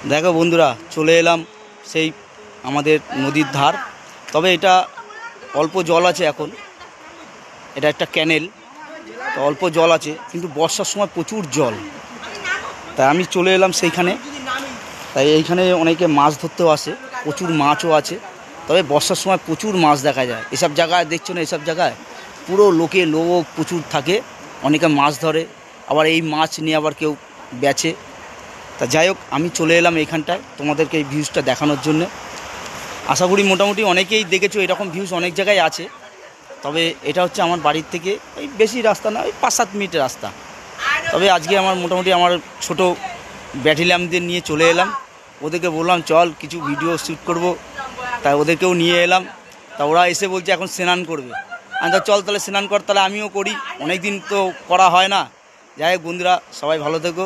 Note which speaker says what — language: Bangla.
Speaker 1: দেখো বন্ধুরা, চলে এলাম সেই আমাদের নদীর ধার। তবে এটা অল্প জল আছে এখন, এটা একটা ক্যানেল, তো অল্প জল আছে, কিন্তু বর্ষার সময় প্রচুর জল। তাই আমি চলে এলাম সেইখানে। তাই এইখানে অনেকে মাছ ধরতেও আসে, প্রচুর মাছও আছে। তবে বর্ষার সময় প্রচুর মাছ দেখা যায় এসব জায়গায়, দেখছো না? এসব জায়গায় পুরো লোক প্রচুর থাকে, অনেকে মাছ ধরে, আবার এই মাছ নিয়ে আবার কেউ বেচে। তা যাই হোক, আমি চলে এলাম এইখানটায় তোমাদেরকে এই ভিউজটা দেখানোর জন্য। আশা করি মোটামুটি অনেকেই দেখেছো, এরকম ভিউজ অনেক জায়গায় আছে। তবে এটা হচ্ছে আমার বাড়ির থেকে এই বেশি রাস্তা না, ওই 5-7 মিনিটের রাস্তা। তবে আজকে আমার মোটামুটি আমার ছোটো ব্যাটেলিয়ামদের নিয়ে চলে এলাম। ওদেরকে বললাম চল কিছু ভিডিও শ্যুট করব, তাই ওদেরকেও নিয়ে এলাম। তা ওরা এসে বলছে এখন স্নান করবে। আমি তো চল তাহলে স্নান কর, তাহলে আমিও করি, অনেক দিন তো করা হয় না। যাই হোক বন্ধুরা, সবাই ভালো থেকো।